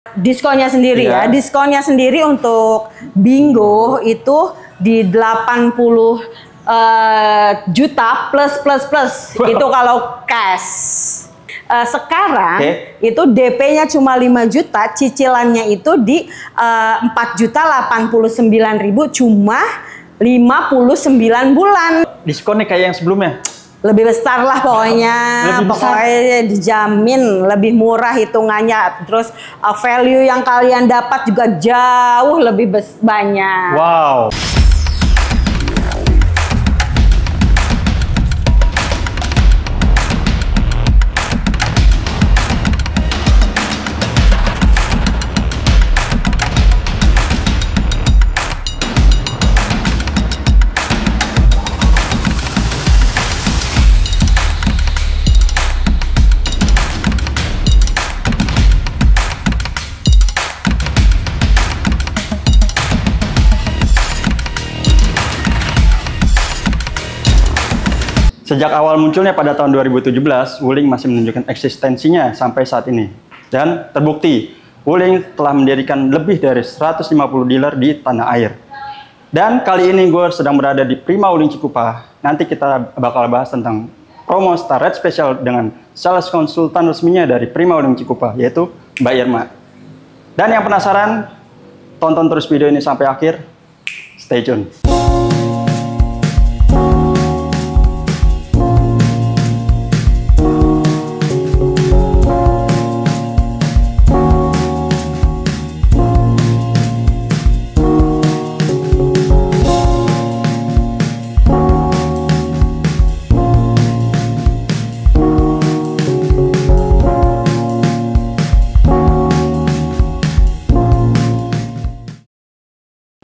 Diskonnya sendiri ya. Diskonnya sendiri untuk bingo itu di 80 juta plus. Itu kalau cash. Sekarang itu DP-nya cuma 5 juta, cicilannya itu di 4.089.000 cuma 59 bulan. Diskonnya kayak yang sebelumnya? Lebih besar lah pokoknya. Pokoknya dijamin lebih murah hitungannya. Terus value yang kalian dapat juga jauh lebih banyak. Wow. Sejak awal munculnya pada tahun 2017, Wuling masih menunjukkan eksistensinya sampai saat ini. Dan terbukti, Wuling telah mendirikan lebih dari 150 dealer di tanah air. Dan kali ini gue sedang berada di Prima Wuling Cikupa. Nanti kita bakal bahas tentang promo Star Red Special dengan sales konsultan resminya dari Prima Wuling Cikupa, yaitu Mbak Irma. Dan yang penasaran, tonton terus video ini sampai akhir. Stay tune.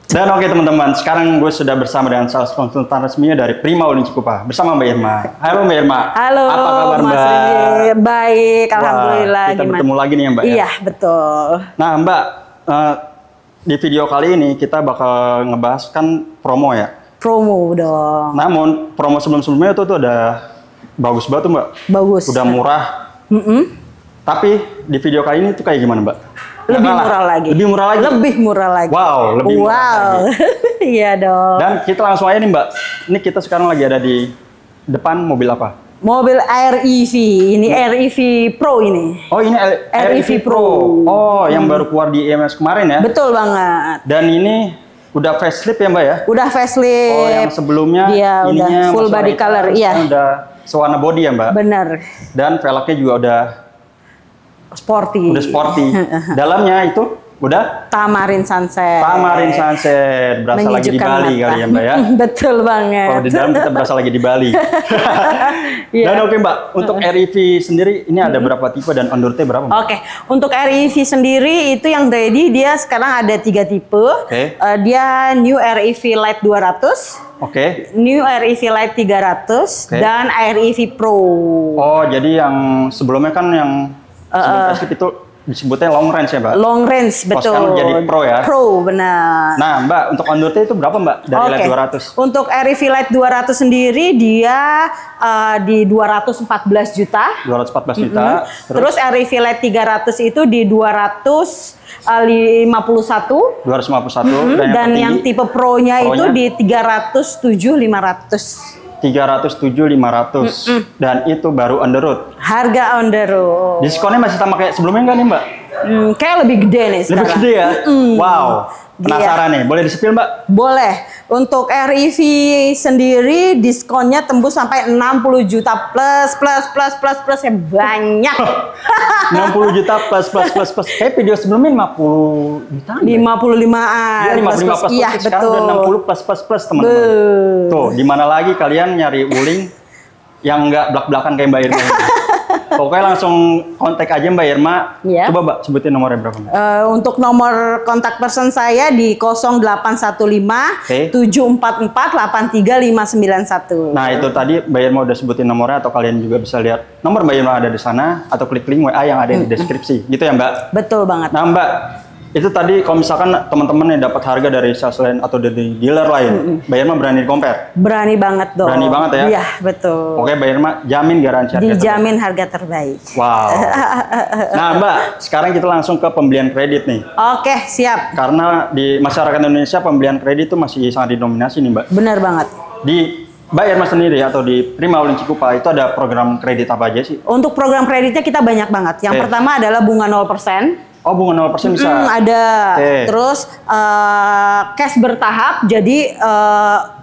Dan oke teman-teman, sekarang gue sudah bersama dengan sales konsultan resminya dari Prima Wuling Cikupa bersama Mbak Irma. Halo Mbak Irma. Halo. Apa kabar Mbak? Baik, alhamdulillah. Kita bertemu lagi nih ya Mbak. Iya, betul. Nah Mbak, di video kali ini kita bakal ngebahas kan promo ya. Promo dong. Namun promo sebelum-sebelumnya itu tuh udah bagus banget tuh Mbak. Bagus. Udah murah. Tapi di video kali ini tuh kayak gimana Mbak? Lebih murah lagi. Lebih murah lagi. Lebih murah lagi. Wow, lebih murah lagi. Iya dong. Dan kita langsung aja nih Mbak. Ini kita sekarang lagi ada di depan mobil apa? Mobil REV. Ini REV Pro ini. Oh, ini REV Pro. Oh, yang baru keluar di IMS kemarin ya? Betul banget. Dan ini udah facelift ya Mbak ya? Udah facelift. Oh, yang sebelumnya dia udah full body color. Iya. Udah sewarna body ya Mbak? Bener. Dan velgnya juga udah sporty. Udah sporty. Dalamnya itu udah Tamarin Sunset. Tamarin Sunset. Berasa lagi di Bali kali ya Mbak ya? Betul banget. Kalau di dalam kita berasa lagi di Bali. Dan oke Mbak, untuk REV sendiri ini ada berapa tipe dan on the road berapa Mbak? Oke, untuk REV sendiri itu yang ready dia sekarang ada 3 tipe. Dia New REV Lite 200. New REV Lite 300 dan REV Pro. Oh, jadi yang sebelumnya kan yang sebelum facelift itu disebutnya long range ya Mbak? Long range, betul. Sekarang jadi Pro ya? Pro, benar. Nah Mbak, untuk on the road itu berapa Mbak dari Lite 200? Untuk REV Lite 200 sendiri dia di 214 juta. 214 juta. Terus REV Lite 300 itu di 251. 251. Dan yang tipe Pro-nya itu di 307.500. 307.500 dan itu baru on the road. Harga on the road. Diskonnya masih sama kayak sebelumnya nggak nih Mbak? Kayak lebih gede nih sekarang. Lebih gede ya? Wow. Penasaran nih, boleh disepil Mbak? Boleh. Untuk REV sendiri diskonnya tembus sampai 60 juta plus ya banyak. 60 juta plus. Kayak video sebelumnya 50 juta. 55-an. Iya, 55 plus. Iya, sekarang betul. udah 60 plus teman-teman. Tuh, di mana lagi kalian nyari Wuling yang nggak belak-belakan kayak Mbak Irma. Pokoknya langsung kontak aja Mbak Irma. Coba Mbak sebutin nomornya berapa Mbak? Untuk nomor kontak person saya di 0815 744 83591. Nah itu tadi Mbak Irma udah sebutin nomornya, atau kalian juga bisa lihat nomor Mbak Irma ada di sana, atau klik link WA yang ada di deskripsi. Gitu ya Mbak? Betul banget. Nah Mbak, Itu tadi kalau misalkan teman-teman yang dapat harga dari sales lain atau dari dealer lain, Mbak Irma berani compare? Berani banget dong. Berani banget ya? Iya, betul. Oke, Mbak Irma jamin garansi harga dijamin terbaik. Harga terbaik. Wow. Nah, Mbak, sekarang kita langsung ke pembelian kredit nih. Oke, siap. Karena di masyarakat Indonesia pembelian kredit itu masih sangat didominasi nih, Mbak. Benar banget. Di Mbak Irma sendiri atau di Prima Wuling Cikupa itu ada program kredit apa aja sih? Untuk program kreditnya kita banyak banget. Yang pertama adalah bunga 0%. Oh, bunga 0% bisa? Ada. Terus cash bertahap, jadi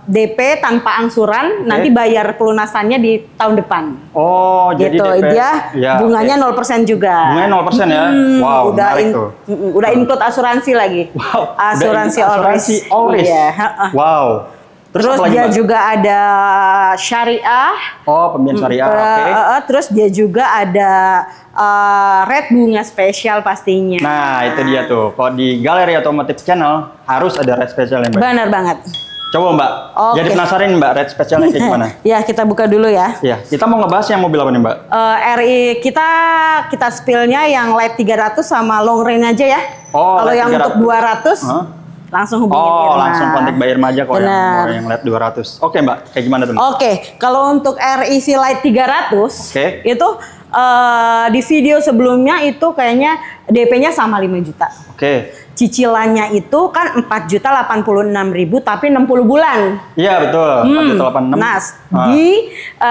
DP tanpa angsuran, nanti bayar pelunasannya di tahun depan. Oh, gitu. Jadi DP, dia bunganya 0% juga. Bunganya 0% ya? Wow, udah menarik tuh. Udah include asuransi lagi. Wow, asuransi all risk. Iya. Wow. Terus dia juga ada syariah. Oh, pembiayaan syariah. Terus dia juga ada rate bunga spesial pastinya. Nah, itu dia tuh. Kalau di Galeri Otomotif Channel harus ada rate spesial ya, Mbak? Benar banget. Coba, Mbak. Jadi penasaran, Mbak, rate spesialnya kayak gimana? Ya, kita buka dulu ya. Iya, kita mau ngebahas yang mobil apa nih, Mbak? RI kita spillnya yang light 300 sama long range aja ya. Oh, kalau yang 300. Untuk 200 langsung hubungin Irma. Langsung kontak Mbak Irma aja kalau yang LED 200. Oke, Mbak, kayak gimana tuh? Oke, kalau untuk REV Light 300 itu di video sebelumnya itu kayaknya DP-nya sama 5 juta. Oke. Cicilannya itu kan 4.086.000 tapi 60 bulan. Iya, betul. 4.086. Nah,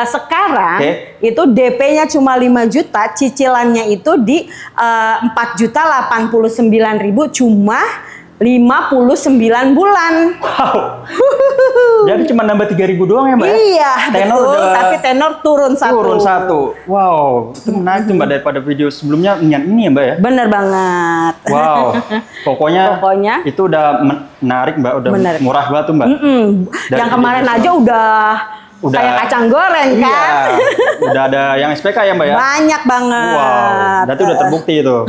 sekarang itu DP-nya cuma 5 juta, cicilannya itu di 4.089.000 cuma 59 bulan. Wow. Jadi cuma nambah 3.000 doang ya, Mbak? Iya, tenor betul. Tapi tenor turun 1. Turun 1. Wow, itu menarik tuh, Mbak, daripada video sebelumnya ini ya, Mbak ya? Bener banget. Wow. Pokoknya itu udah menarik, Mbak. Udah murah banget tuh, Mbak. Yang kemarin aja udah kayak kacang goreng kan? Iya, udah ada yang SPK ya, Mbak ya? Banyak banget. Wow, berarti udah terbukti itu.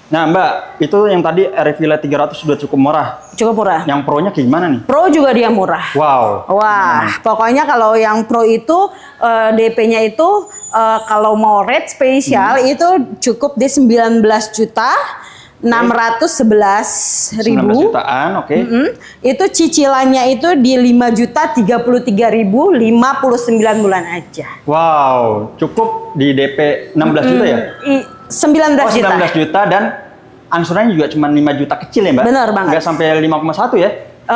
Nah, Mbak, itu yang tadi REV Light 300 sudah cukup murah. Cukup murah. Yang Pro-nya kayak gimana nih? Pro juga dia murah. Wow. Wah, pokoknya kalau yang Pro itu DP-nya itu kalau mau rate spesial itu cukup di 19 juta. 611.000 jutaan, itu cicilannya itu di 5.033.059 bulan aja. Wow, cukup di DP 16 juta ya? 19 juta. 19 juta dan angsurannya juga cuma 5 juta kecil ya, Mbak? Benar banget. Enggak sampai 5,1 ya?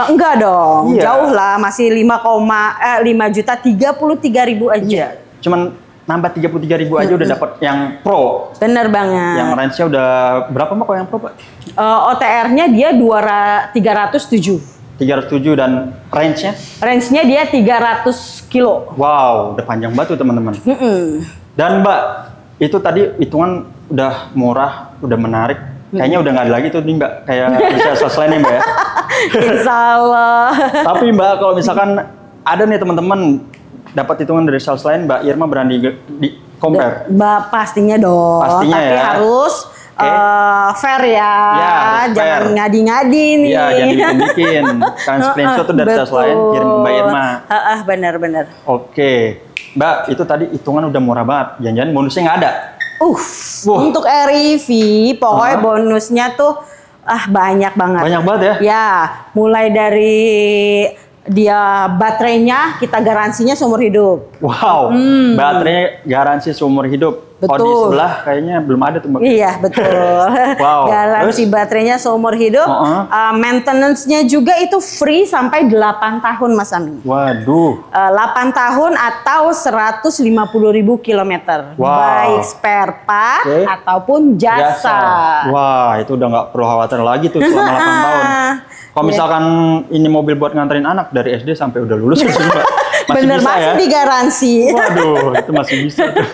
Enggak dong, jauh lah, masih 5.033.000 aja. Iya. Cuman nambah 33.000 aja udah dapat yang Pro. Bener banget. Yang range-nya udah berapa, Mbak, kalau yang Pro, Pak? OTR-nya dia 307. 307 dan range-nya? Range-nya dia 300 kilo. Wow, udah panjang banget tuh, teman-teman. Dan, Mbak, itu tadi hitungan udah murah, udah menarik. Kayaknya udah nggak ada lagi tuh nih, Mbak, kayak bisa selesai nih, Mbak ya. Insya Allah. Tapi, Mbak, kalau misalkan ada nih teman-teman dapat hitungan dari sales lain, Mbak Irma berani di compare? Pastinya dong. Pastinya. Tapi harus fair ya. Jangan ngadi-ngadi nih. Iya, jangan dibikin. Kalian screenshot tuh dari sales lain, kirim ke Mbak Irma. Benar-benar. Oke, Mbak, itu tadi hitungan udah murah banget. Jangan-jangan bonusnya nggak ada. Untuk REV, pokoknya bonusnya tuh banyak banget. Banyak banget ya? Ya, mulai dari dia baterainya kita garansinya seumur hidup. Wow, baterainya garansi seumur hidup. Betul. Kalau di sebelah kayaknya belum ada tuh, Mbak. Iya, betul. Wow. Garansi baterainya seumur hidup. Maintenance-nya juga itu free sampai 8 tahun, Mas Ami. Waduh. 8 tahun atau 150.000 kilometer. Wow. Baik spare part ataupun jasa. Wah, itu udah nggak perlu khawatir lagi tuh selama 8 tahun. Kalau misalkan ini mobil buat nganterin anak dari SD sampai udah lulus, masih bener, bisa masih ya? Digaransi. Waduh, itu masih bisa tuh.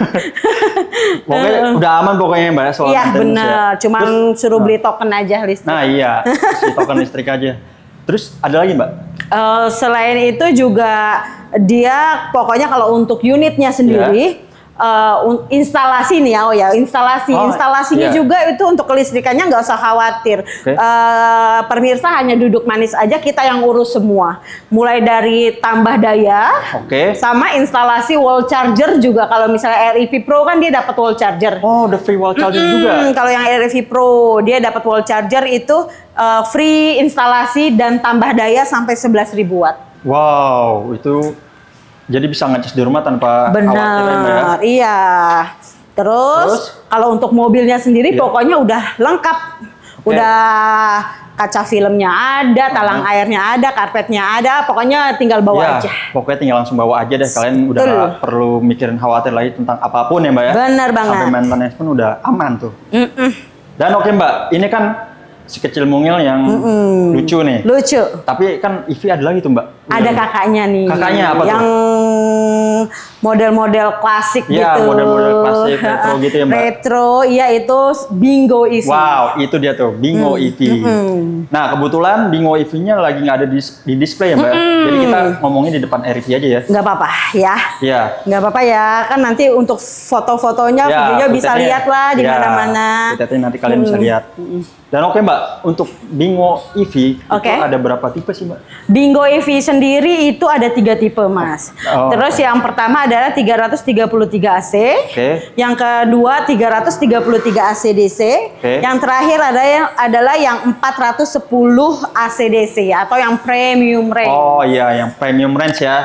Pokoknya udah aman pokoknya, Mbak, soal iya, bener. Cuman suruh beli token aja listrik. Nah, iya. Si token listrik aja. Terus ada lagi, Mbak? Selain itu juga dia pokoknya kalau untuk unitnya sendiri instalasi nih ya, instalasinya juga itu untuk kelistrikannya nggak usah khawatir. Pemirsa hanya duduk manis aja, kita yang urus semua. Mulai dari tambah daya, sama instalasi wall charger juga. Kalau misalnya REV Pro kan dia dapat wall charger. Oh, the free wall charger juga. Kalau yang REV Pro dia dapat wall charger itu free instalasi dan tambah daya sampai 11.000 watt. Wow, itu jadi bisa ngecas di rumah tanpa khawatir ya? Iya. Terus kalau untuk mobilnya sendiri pokoknya udah lengkap. Udah kaca filmnya ada, talang airnya ada, karpetnya ada, pokoknya tinggal bawa aja. Pokoknya tinggal langsung bawa aja deh. Kalian udah gak perlu mikirin khawatir lagi tentang apapun ya Mbak ya? Bener banget. Sampai maintenance pun udah aman tuh. Dan Mbak, ini kan si kecil mungil yang lucu nih. Lucu. Tapi kan EV ada lagi tuh Mbak. Ada kakaknya nih. Kakaknya apa tuh? Yang model-model klasik gitu. Iya, model-model klasik retro gitu ya Mbak. Retro, iya itu Bingo EV. Wow, itu dia tuh, Bingo EV. Nah, kebetulan Bingo EV-nya lagi nggak ada di display ya Mbak. Jadi kita ngomongin di depan REV aja ya. Nggak apa-apa ya. Iya. Nggak apa-apa ya, kan nanti untuk foto-fotonya, videonya bisa lihat lah di mana-mana. Nanti kalian bisa lihat. Dan Mbak, untuk Bingo EV itu ada berapa tipe sih Mbak? Bingo EV sendiri itu ada 3 tipe Mas. Terus yang pertama adalah 333 AC, yang kedua 333 AC DC, yang terakhir adalah yang 410 AC DC atau yang premium range. Oh iya, yang premium range ya.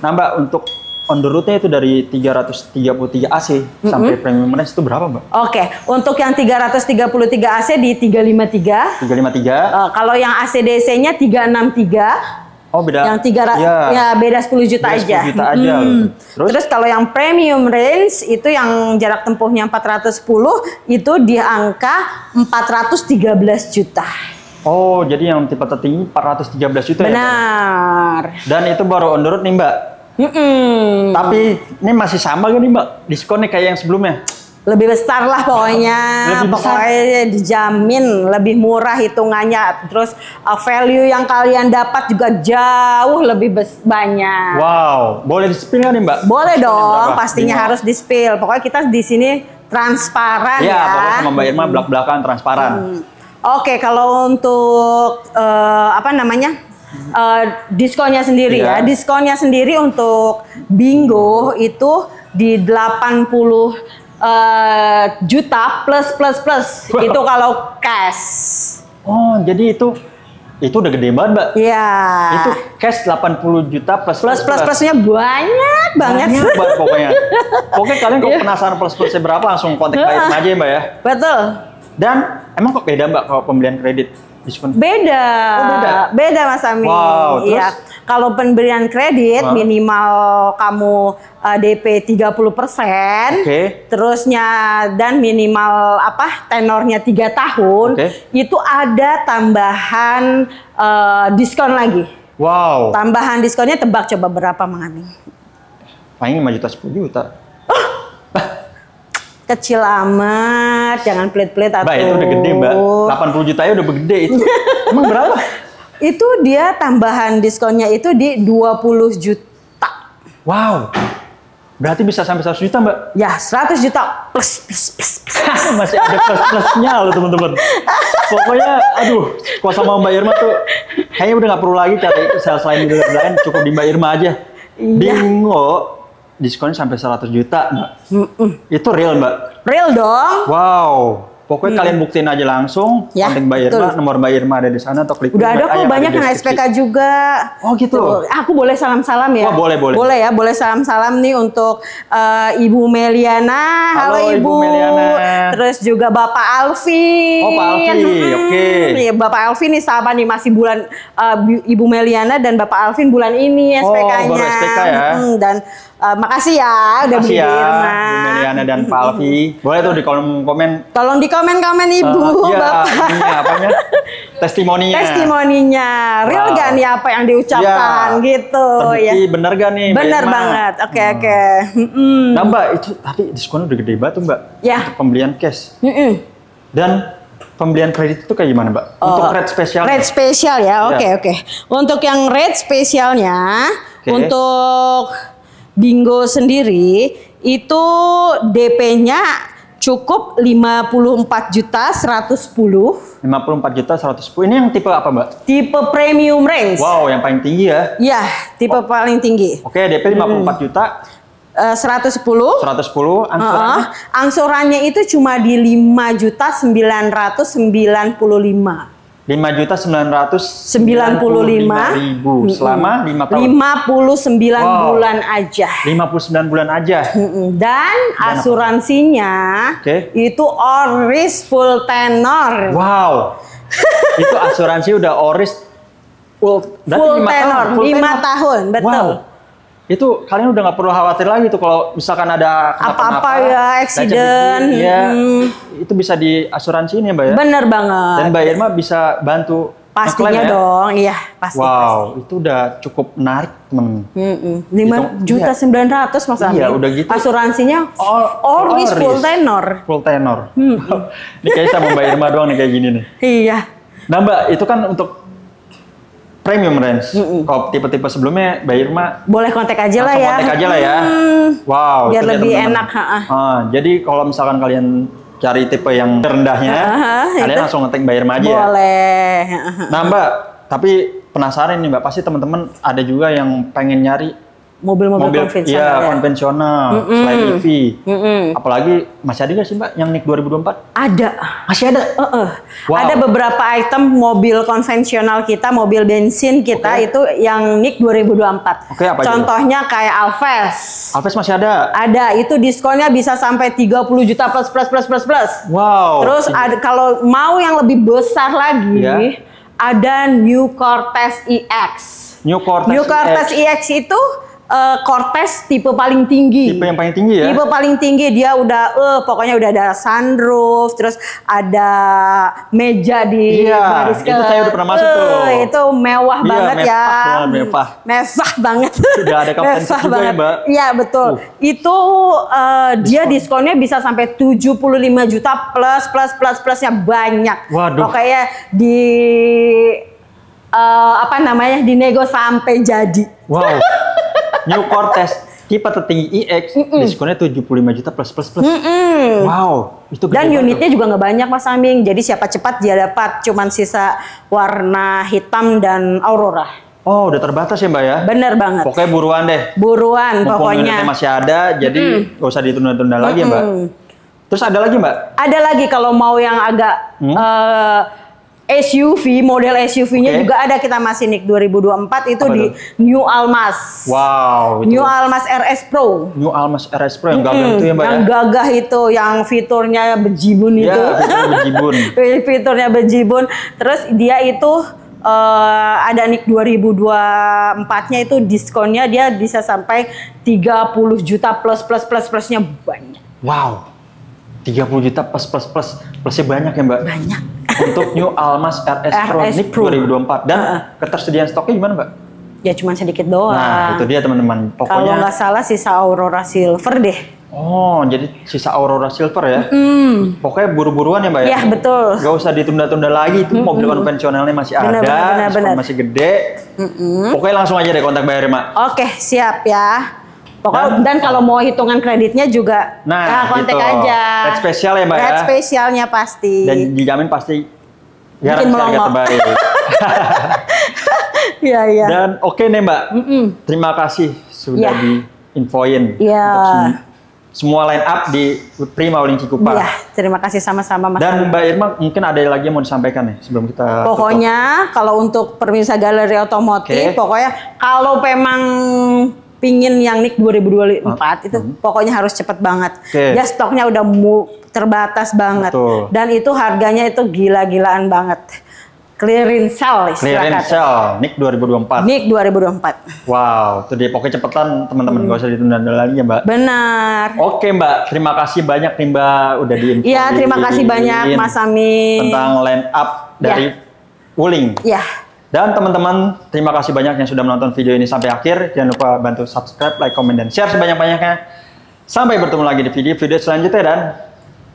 Nah Mbak, untuk on the road-nya itu dari 333 AC sampai premium range itu berapa Mbak? Untuk yang 333 AC di 353. 353. Kalau yang AC DC-nya 363. Oh beda. Yang beda 10 juta aja. 10 juta aja. Terus kalau yang premium range itu yang jarak tempuhnya 410 itu di angka 413 juta. Oh, jadi yang tipe tertinggi 413 juta. Benar. Ya? Dan itu baru on the road nih Mbak. Tapi ini masih sama kan nih Mbak? Diskonnya kayak yang sebelumnya? Lebih besar lah pokoknya. Pokoknya dijamin lebih murah hitungannya. Terus value yang kalian dapat juga jauh lebih banyak. Wow, boleh di-spill nggak nih Mbak? Boleh dong, pastinya harus di-spill. Pokoknya kita di sini transparan ya. Iya, pokoknya sama Mbak Irma belak-belakan transparan. Kalau untuk diskonnya sendiri ya. Diskonnya sendiri untuk Bingo itu di 80 juta plus. Wow. Itu kalau cash. Oh, jadi itu udah gede banget Mbak. Iya. Itu cash 80 juta plusnya banyak banget. Banyak banget pokoknya. Pokoknya kalian kalau penasaran plusnya berapa langsung kontak Mbak Irma aja ya Mbak ya. Betul. Dan emang kok beda Mbak kalau pembelian kredit? Diskon? Beda Mas Ami. Wow, iya. Kalau pemberian kredit minimal kamu DP 30%, terusnya dan minimal tenornya 3 tahun, itu ada tambahan diskon lagi. Wow. Tambahan diskonnya tebak coba berapa Mang Ami? Paling 5 juta 10 juta. Kecil amat, jangan pelit-pelit atuh. Mbak, itu udah gede Mbak, 80 juta udah gede itu. Emang berapa? Itu dia tambahan diskonnya itu di 20 juta. Wow, berarti bisa sampai 100 juta Mbak? Ya, 100 juta plus. Masih ada plus-plusnya loh teman-teman. Pokoknya, aduh, kalau sama Mbak Irma tuh, kayaknya udah nggak perlu lagi cari selain di lain, cukup di Mbak Irma aja. Bingo. Diskonnya sampai 100 juta, Mbak. Itu real, Mbak? Real dong. Wow. Pokoknya kalian buktiin aja langsung, kontak Mbak Irma, nomor Mbak Irma ada di sana, atau klik. Udah ada kok banyak yang SPK juga. Oh gitu. Tuh, aku boleh salam-salam ya? Oh boleh. Boleh ya, boleh salam-salam nih untuk Ibu Meliana. Halo Ibu Meliana. Terus juga Bapak Alvin. Oh Pak Alvin, oke. Bapak Alvin nih sama nih masih bulan Ibu Meliana dan Bapak Alvin bulan ini SPK-nya. Oh baru SPK ya. Dan makasih ya udah beli Irma. Bu Meliana dan Pak Alvi. Boleh tuh di kolom komen. Tolong di komen-komen Ibu, Bapak. Apanya? Testimoninya. Testimoninya. Real gak nih apa yang diucapkan gitu ya. Bener gak nih? Bener banget. Oke. Nah Mbak, itu tadi diskonnya udah gede banget tuh Mbak. Ya. Untuk pembelian cash. Dan pembelian kredit itu kayak gimana Mbak? Untuk rate spesial. Rate spesial ya. Oke. Untuk yang rate spesialnya untuk Bingo sendiri Itu DP-nya cukup 54.110. 54.110. Ini yang tipe apa, Mbak? Tipe premium range. Wow, yang paling tinggi ya? Iya, tipe paling tinggi. Oke, DP 54 juta. 110. 110. Angsurannya? Angsurannya itu cuma di 5.995. 5.995.000 selama 5 tahun. 59 bulan aja. 59 bulan aja. Dan asuransinya itu Oris full tenor. Wow. Itu asuransi udah Oris full tenor. 5 tahun, betul. Wow. Itu kalian udah nggak perlu khawatir lagi tuh kalau misalkan ada apa-apa ya, accident. Ya, itu bisa diasuransiin ya, Mbak ya? Bener banget. Dan Mbak Irma bisa bantu. Pastinya ya? Dong, iya pasti. Wow, itu udah cukup menarik, temen. 5.900.000 Mas Ami. Iya, udah gitu. Asuransinya Oris full tenor. Full tenor. Ini kayaknya sama Mbak Irma doang nih kayak gini nih. Iya. Nah Mbak, itu kan untuk premium range. Kalau tipe-tipe sebelumnya, Mbak Irma boleh kontak aja lah ya. Kontak aja lah ya. Wow. Biar lebih enak. Jadi kalau misalkan kalian cari tipe yang rendahnya, kalian langsung ngetik Mbak Irma aja. Boleh. Nah Mbak, tapi penasaran nih Mbak, pasti teman-teman ada juga yang pengen nyari mobil konvensional. Iya, konvensional, selain EV. Apalagi masih ada nggak sih Mbak yang NIK 2024? Ada. Masih ada? Wow. Ada beberapa item mobil konvensional kita, mobil bensin kita itu yang NIK 2024. Apa contohnya itu? Kayak Alves. Alves masih ada? Ada, itu diskonnya bisa sampai 30 juta plus. Wow. Terus ada, kalau mau yang lebih besar lagi, ada New Cortez EX. New Cortez EX itu Cortez tipe paling tinggi. Tipe yang paling tinggi ya? Tipe paling tinggi, dia udah pokoknya udah ada sunroof, terus ada meja di baris itu saya udah pernah masuk tuh. Itu mewah banget ya. Mewah banget. Udah ada kapten juga ya, Mbak? Iya, betul. Itu dia diskonnya bisa sampai 75 juta plusnya banyak. Waduh. Pokoknya dinego sampai jadi. Wow. New Cortez tipe tertinggi EX diskonnya 75 juta plus. Wow, itu gede. Dan unitnya juga nggak banyak Mas Aming. Jadi siapa cepat dia dapat. Cuman sisa warna hitam dan Aurora. Oh, udah terbatas ya Mbak ya? Bener banget. Pokoknya buruan deh. Buruan pokoknya. Unitnya masih ada, jadi nggak usah ditunda-tunda lagi ya Mbak. Terus ada lagi Mbak? Ada lagi kalau mau yang agak SUV, model SUV-nya juga ada, kita masih NIK 2024 itu di New Almas. Wow. New Almas RS Pro. New Almas RS Pro yang gagah itu ya Mbak ya? Yang gagah itu, yang fiturnya bejibun itu. Iya, fiturnya bejibun. Fiturnya bejibun. Terus dia itu ada NIK 2024-nya itu diskonnya dia bisa sampai 30 juta plusnya banyak. Wow. 30 juta plusnya banyak ya Mbak? Banyak. Untuk New Almas RS Pro NIK 2024. Dan ketersediaan stoknya gimana Mbak? Ya cuma sedikit doang. Nah itu dia teman-teman. Pokoknya kalau nggak salah sisa Aurora Silver deh. Oh, jadi sisa Aurora Silver ya? Pokoknya buru-buruan ya Mbak ya? Iya betul. Gak usah ditunda-tunda lagi, itu mobil konvensionalnya masih ada, masih gede. Pokoknya langsung aja deh kontak Mbak Irma. Oke, siap ya. Pokoknya dan kalau mau hitungan kreditnya juga kontak gitu aja. Red spesial ya Mbak ya? Red spesialnya pasti. Dan dijamin pasti garansi harga terbaik. Iya. Dan oke nih Mbak, terima kasih sudah diinfoin untuk semua line up di Prima Wuling Cikupa. Iya, terima kasih sama-sama Mas. Dan Mbak Irma mungkin ada lagi yang mau disampaikan nih sebelum kita pokoknya kalau untuk pemirsa galeri otomotif, pokoknya kalau memang pingin yang NIK 2024 itu pokoknya harus cepet banget. Ya stoknya udah terbatas banget. Dan itu harganya itu gila-gilaan banget. Clearance sale istilahnya. Clearance sale NIK 2024. NIK 2024. Wow, itu dia pokoknya cepetan teman-teman, gak usah ditunda-tunda lagi ya Mbak. Benar. Oke Mbak, terima kasih banyak nih Mbak udah diinfoin. Iya, terima kasih banyak Mas Amin. Tentang line up dari Wuling. Iya. Dan teman-teman, terima kasih banyak yang sudah menonton video ini sampai akhir. Jangan lupa bantu subscribe, like, komen, dan share sebanyak-banyaknya. Sampai bertemu lagi di video selanjutnya dan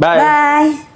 bye. Bye.